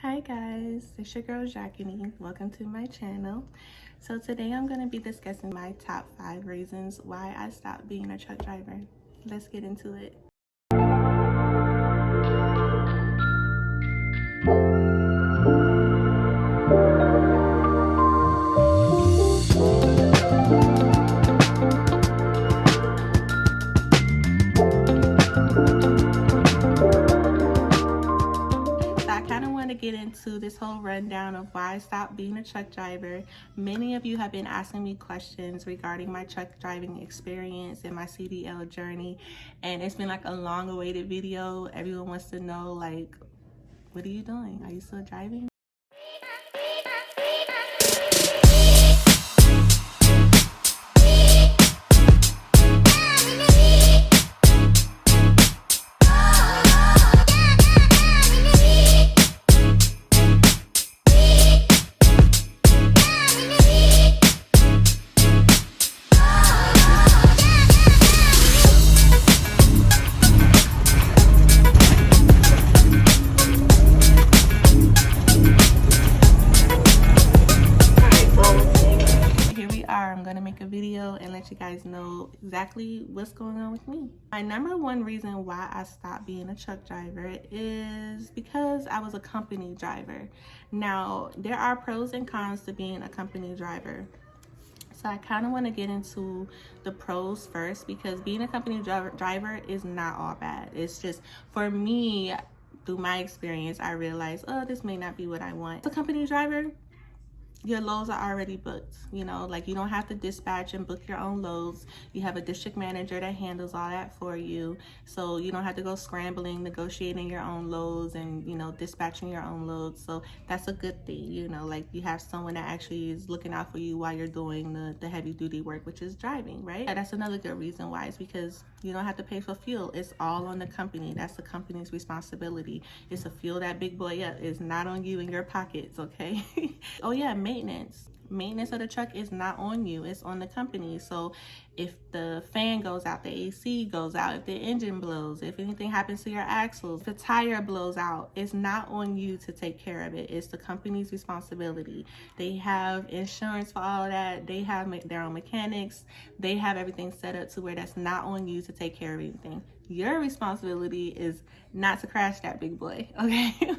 Hi guys, it's your girl Jacqueline. Welcome to my channel. So today I'm going to be discussing my top 5 reasons why I stopped being a truck driver. Let's get into it. Get into this whole rundown of why I stopped being a truck driver. Many of you have been asking me questions regarding my truck driving experience and my CDL journey, and it's been like a long awaited video. Everyone wants to know, like, what are you doing? Are you still driving? I'm gonna make a video and let you guys know exactly what's going on with me. My number one reason why I stopped being a truck driver is because I was a company driver. Now, there are pros and cons to being a company driver. So I kind of want to get into the pros first, because being a company driver is not all bad. It's just, for me, through my experience, I realized, oh, this may not be what I want. As a company driver, your loads are already booked, you know, like you don't have to dispatch and book your own loads. You have a district manager that handles all that for you, so you don't have to go scrambling, negotiating your own loads and, you know, dispatching your own loads. So that's a good thing, you know, like you have someone that actually is looking out for you while you're doing the heavy duty work, which is driving, right? Yeah, that's another good reason why, is because you don't have to pay for fuel. It's all on the company. That's the company's responsibility. It's to fuel that big boy up. It's not on you in your pockets, okay? Oh yeah, maintenance of the truck is not on you, it's on the company. So if the fan goes out, the AC goes out, if the engine blows, if anything happens to your axles, if the tire blows out, it's not on you to take care of it. It's the company's responsibility. They have insurance for all of that. They have their own mechanics. They have everything set up to where that's not on you to take care of anything. Your responsibility is not to crash that big boy, okay?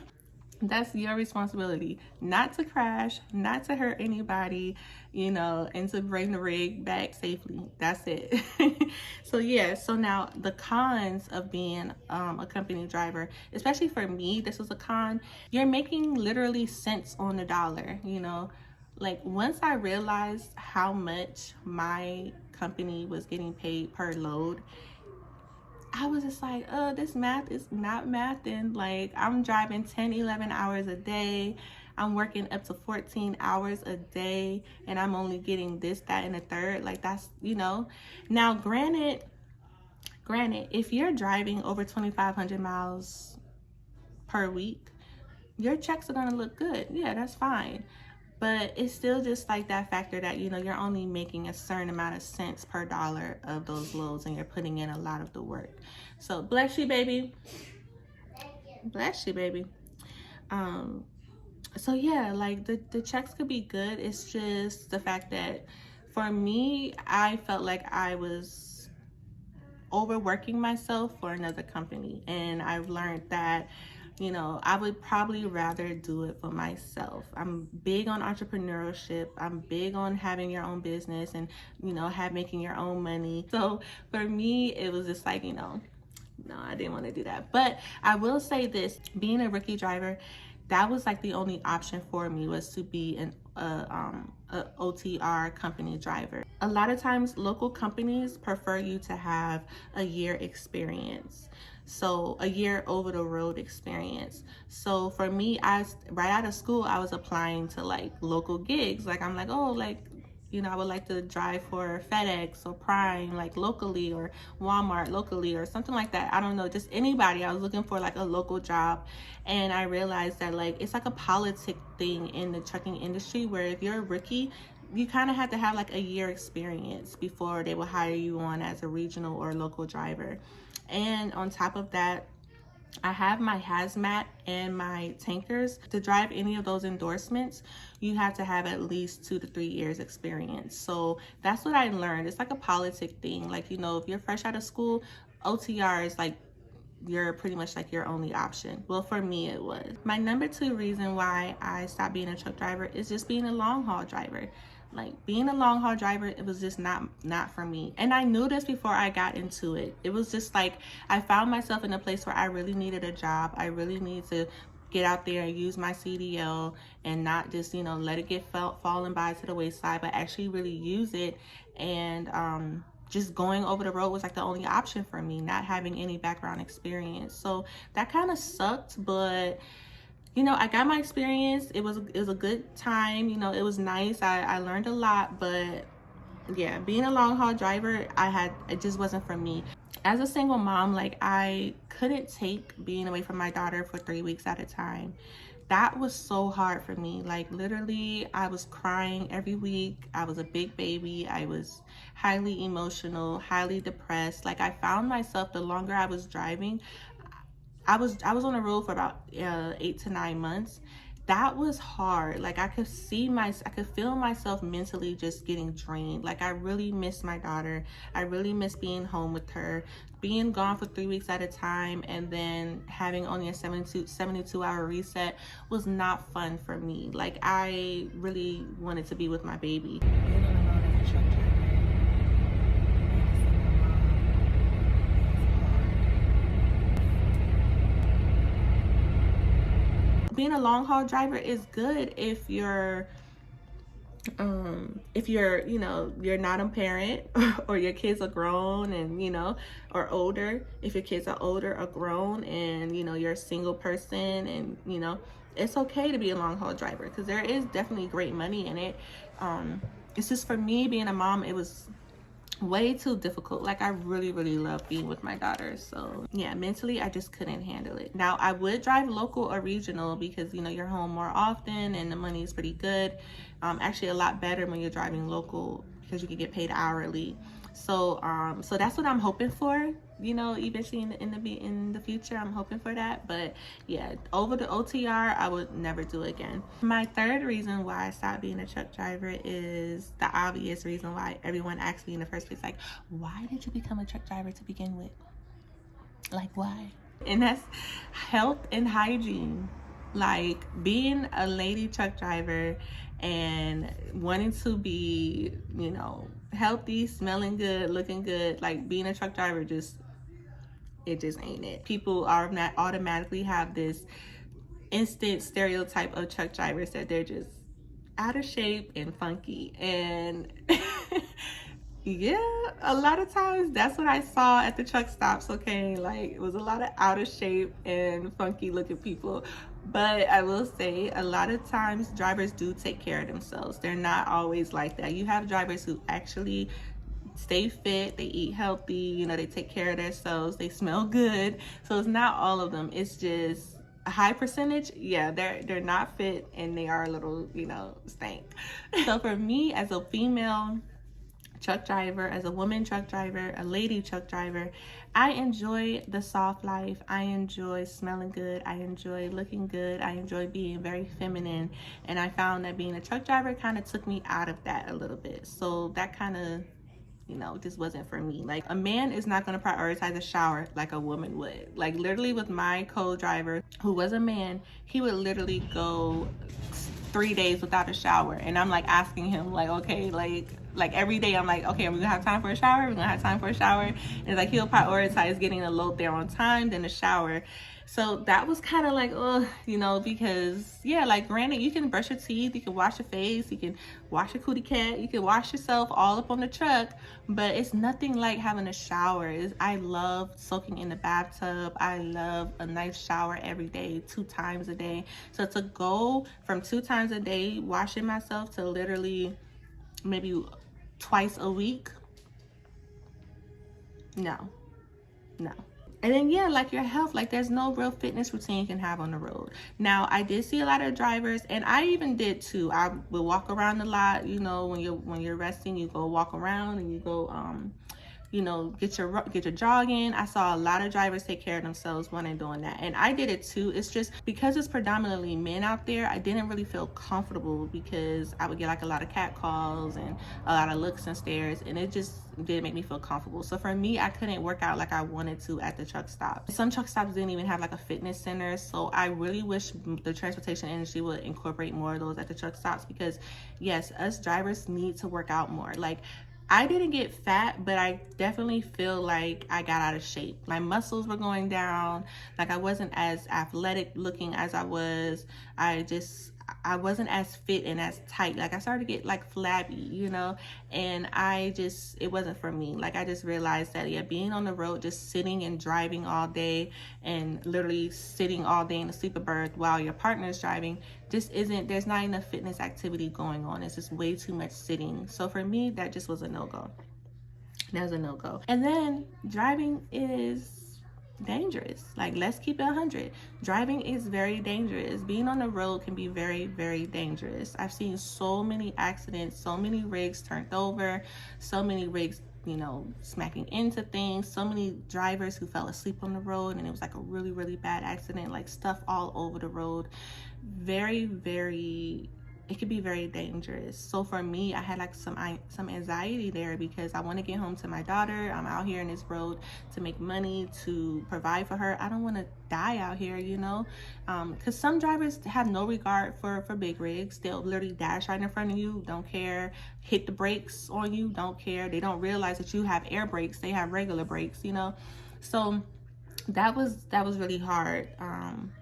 That's your responsibility, not to crash, not to hurt anybody, you know, and to bring the rig back safely. That's it. So yeah, so now the cons of being a company driver, especially for me, this was a con. You're making literally cents on the dollar, you know. Like, once I realized how much my company was getting paid per load, I was just like, this math is not mathing. Like, I'm driving 10, 11 hours a day. I'm working up to 14 hours a day, and I'm only getting this, that, and a third. Like, that's, you know. Now, granted, if you're driving over 2,500 miles per week, your checks are gonna look good. Yeah, that's fine. But it's still just like that factor that, you know, you're only making a certain amount of cents per dollar of those loads, and you're putting in a lot of the work. So bless you, baby. Bless you, baby. So yeah, like the checks could be good. It's just the fact that for me, I felt like I was overworking myself for another company, and I've learned that, you know, I would probably rather do it for myself. I'm big on entrepreneurship. I'm big on having your own business and, you know, making your own money. So for me, it was just like, you know, no, I didn't want to do that. But I will say this, being a rookie driver, that was like the only option for me, was to be an OTR company driver. A lot of times local companies prefer you to have a year experience. So a year over the road experience. So for me, right out of school, I was applying to like local gigs. Like, I'm like, oh, like, you know, I would like to drive for FedEx or Prime, like locally, or Walmart locally, or something like that. I don't know, just anybody. I was looking for like a local job. And I realized that, like, it's like a politic thing in the trucking industry, where if you're a rookie, you kind of have to have like a year experience before they will hire you on as a regional or local driver. And on top of that, I have my hazmat and my tankers. To drive any of those endorsements, you have to have at least 2 to 3 years experience. So that's what I learned. It's like a politic thing. Like, you know, if you're fresh out of school, OTR is like you're pretty much like your only option. Well, for me it was. My number 2 reason why I stopped being a truck driver is just being a long haul driver. Like being a long haul driver, it was just not for me. And I knew this before I got into it. It was just like I found myself in a place where I really needed a job. I really need to get out there and use my CDL and not just, you know, let it get falling by to the wayside, but actually really use it. And just going over the road was like the only option for me, not having any background experience. So that kind of sucked, but you know, I got my experience. It was a good time. You know, it was nice. I learned a lot, but yeah, being a long haul driver, it just wasn't for me. As a single mom, like I couldn't take being away from my daughter for 3 weeks at a time. That was so hard for me. Like literally, I was crying every week. I was a big baby. I was highly emotional, highly depressed. Like I found myself, the longer I was driving, I was on the road for about 8 to 9 months. That was hard. Like I could feel myself mentally just getting drained. Like I really miss my daughter. I really miss being home with her. Being gone for 3 weeks at a time and then having only a 72-hour reset was not fun for me. Like I really wanted to be with my baby. Being a long haul driver is good if you're you know, you're not a parent or your kids are grown and, you know, or older. If your kids are older or grown and, you know, you're a single person and, you know, it's okay to be a long haul driver because there is definitely great money in it. It's just for me being a mom, it was way too difficult. Like I really love being with my daughter. So yeah, mentally I just couldn't handle it. Now I would drive local or regional because, you know, you're home more often and the money is pretty good. Actually a lot better when you're driving local because you can get paid hourly. So so that's what I'm hoping for, you know, eventually in the future. I'm hoping for that. But yeah, over the OTR I would never do it again. My 3rd reason why I stopped being a truck driver is the obvious reason why everyone asked me in the first place, like, why did you become a truck driver to begin with? Like why? And that's health and hygiene. Like being a lady truck driver and wanting to be, you know, healthy, smelling good, looking good, like being a truck driver it just ain't it. People are not automatically have this instant stereotype of truck drivers that they're just out of shape and funky. And yeah, a lot of times that's what I saw at the truck stops. Okay, like it was a lot of out of shape and funky looking people. But I will say a lot of times drivers do take care of themselves. They're not always like that. You have drivers who actually stay fit, they eat healthy, you know, they take care of themselves, they smell good. So it's not all of them. It's just a high percentage. Yeah, they're not fit and they are a little, you know, stank. So for me as a female truck driver, as a woman truck driver, a lady truck driver, I enjoy the soft life. I enjoy smelling good. I enjoy looking good. I enjoy being very feminine. And I found that being a truck driver kind of took me out of that a little bit. So that kind of, you know, just wasn't for me. Like a man is not going to prioritize a shower like a woman would. Like literally with my co-driver who was a man, he would literally go 3 days without a shower. And I'm like asking him like, okay, like every day I'm like, okay, are we gonna have time for a shower? We're gonna have time for a shower. And it's like he'll prioritize getting a load there on time than a shower. So that was kind of like, oh, you know, because yeah, like granted, you can brush your teeth, you can wash your face, you can wash your cootie cat, you can wash yourself all up on the truck, but it's nothing like having a shower. I love soaking in the bathtub. I love a nice shower every day, 2 times a day. So to go from 2 times a day washing myself to literally maybe twice a week, no. And then yeah, like your health, like there's no real fitness routine you can have on the road. Now I did see a lot of drivers, and I even did too. I would walk around a lot, you know, when you're resting, you go walk around and you go get your jog in. I saw a lot of drivers take care of themselves when they're doing that, and I did it too. It's just because it's predominantly men out there, I didn't really feel comfortable because I would get like a lot of cat calls and a lot of looks and stares, and it just didn't make me feel comfortable. So for me, I couldn't work out like I wanted to at the truck stop. Some truck stops didn't even have like a fitness center, so I really wish the transportation industry would incorporate more of those at the truck stops, because yes, us drivers need to work out more. Like, I didn't get fat, but I definitely feel like I got out of shape. My muscles were going down. Like, I wasn't as athletic looking as I was. I wasn't as fit and as tight. Like, I started to get like flabby, and it wasn't for me. Like, I just realized that, yeah, being on the road, just sitting and driving all day and literally sitting all day in the sleeper berth while your partner's driving, there's not enough fitness activity going on. It's just way too much sitting. So for me, that just was a no-go. That was a no-go. And then driving is dangerous. Like, let's keep it 100. Driving is very dangerous. Being on the road can be very, very dangerous. I've seen so many accidents, so many rigs turned over, so many rigs smacking into things, so many drivers who fell asleep on the road, and it was like a really, really bad accident, like stuff all over the road. Very, very, it could be very dangerous. So for me, I had like some anxiety there, because I want to get home to my daughter. I'm out here in this road to make money, to provide for her. I don't want to die out here, because some drivers have no regard for big rigs. They'll literally dash right in front of you, don't care, hit the brakes on you, don't care. They don't realize that you have air brakes. They have regular brakes, so that was really hard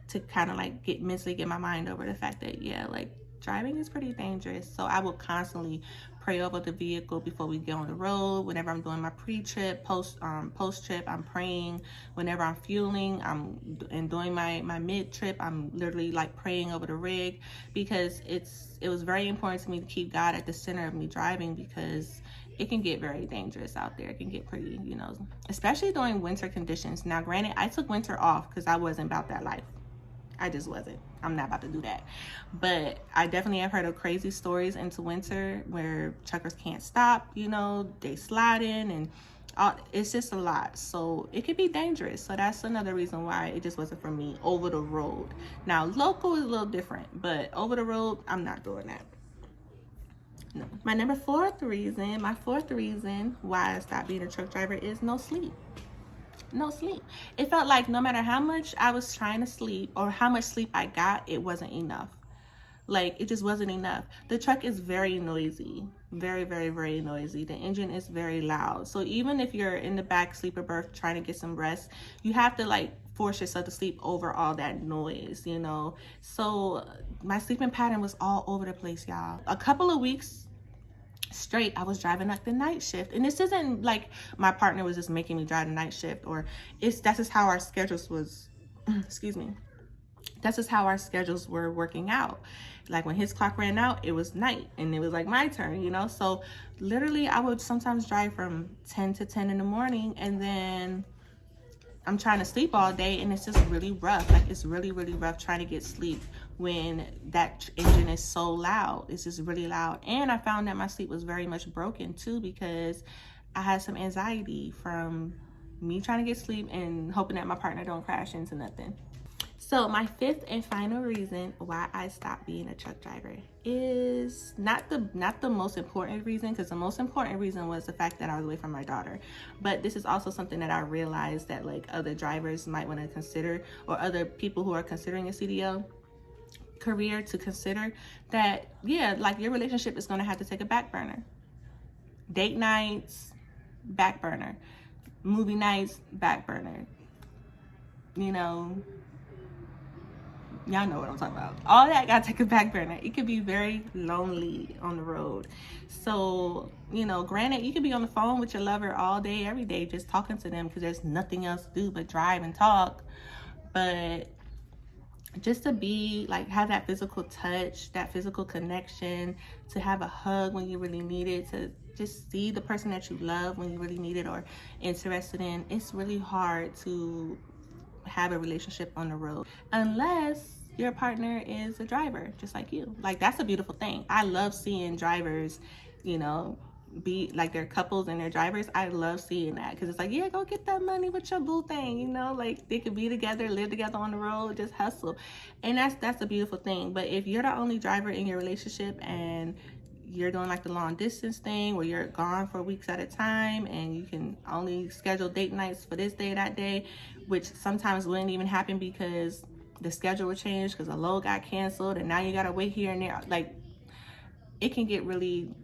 to kind of like mentally get my mind over the fact that, yeah, like, driving is pretty dangerous. So I will constantly pray over the vehicle before we get on the road. Whenever I'm doing my pre-trip, post-trip, I'm praying. Whenever I'm fueling, and doing my mid-trip, I'm literally like praying over the rig, because it was very important to me to keep God at the center of me driving, because it can get very dangerous out there. It can get pretty, especially during winter conditions. Now, granted, I took winter off because I wasn't about that life. I just wasn't. I'm not about to do that. But I definitely have heard of crazy stories into winter where truckers can't stop, they slide in, and it's just a lot. So it could be dangerous. So that's another reason why it just wasn't for me over the road. Now, local is a little different, but over the road, I'm not doing that. No. My fourth reason why I stopped being a truck driver is no sleep. No sleep. It felt like no matter how much I was trying to sleep or how much sleep I got, it wasn't enough. Like, it just wasn't enough. The truck is very noisy. Very, very, very noisy. The engine is very loud. So even if you're in the back sleeper berth trying to get some rest, you have to like force yourself to sleep over all that noise, So my sleeping pattern was all over the place, y'all. A couple of weeks straight, I was driving like the night shift, and this isn't like my partner was just making me drive the night shift, or that's just how our schedules was excuse me, that's just how our schedules were working out. Like, when his clock ran out, it was night, and it was like my turn, so literally I would sometimes drive from 10 to 10 in the morning, and then I'm trying to sleep all day, and it's just really rough. Like, it's really, really rough trying to get sleep when that engine is so loud. It's just really loud. And I found that my sleep was very much broken too, because I had some anxiety from me trying to get sleep and hoping that my partner don't crash into nothing. So my fifth and final reason why I stopped being a truck driver is not the most important reason, because the most important reason was the fact that I was away from my daughter. But this is also something that I realized that like other drivers might want to consider, or other people who are considering a CDL career to consider, that yeah, like, your relationship is going to have to take a back burner. Date nights, back burner. Movie nights, back burner. Y'all know what I'm talking about. All that gotta take a back burner. It could be very lonely on the road. So, granted, you could be on the phone with your lover all day, every day, just talking to them, because there's nothing else to do but drive and talk. But just to be like, have that physical touch, that physical connection, to have a hug when you really need it, to just see the person that you love when you really need it or interested in, it's really hard to have a relationship on the road unless your partner is a driver just like you. Like, that's a beautiful thing. I love seeing drivers be like they're couples and they're drivers. I love seeing that because it's like, yeah, go get that money with your boo thing, you know, like they could be together, live together on the road, just hustle. And that's a beautiful thing. But if you're the only driver in your relationship and you're doing like the long distance thing where you're gone for weeks at a time and you can only schedule date nights for this day, that day, which sometimes wouldn't even happen because the schedule would change because a load got canceled and now you gotta wait here and there. Like, it can get really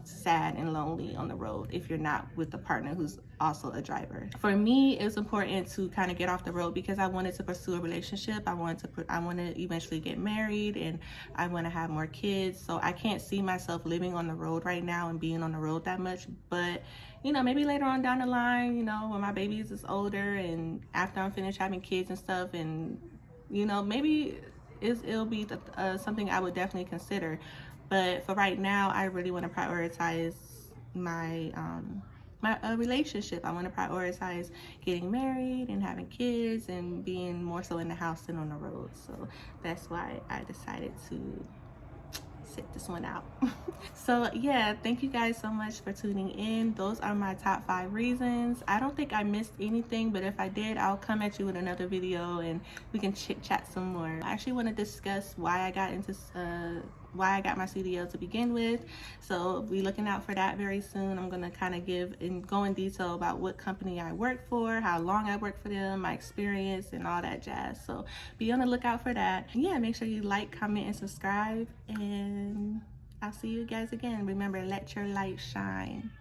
sad and lonely on the road if you're not with a partner who's also a driver. For me, it's important to kind of get off the road because I wanted to pursue a relationship. I want to eventually get married and I want to have more kids. So I can't see myself living on the road right now and being on the road that much. But you know, maybe later on down the line, you know, when my babies is older and after I'm finished having kids and stuff, and you know, maybe it'll be something I would definitely consider. But for right now, I really want to prioritize my relationship. I want to prioritize getting married and having kids and being more so in the house than on the road. So that's why I decided to sit this one out. So yeah, thank you guys so much for tuning in. Those are my top 5 reasons. I don't think I missed anything, but if I did, I'll come at you with another video and we can chit chat some more. I actually want to discuss why I got my CDL to begin with, so be looking out for that very soon. I'm gonna kind of go in detail about what company I work for, how long I worked for them, my experience, and all that jazz. So be on the lookout for that. Yeah, make sure you like, comment, and subscribe, and I'll see you guys again. Remember, let your light shine.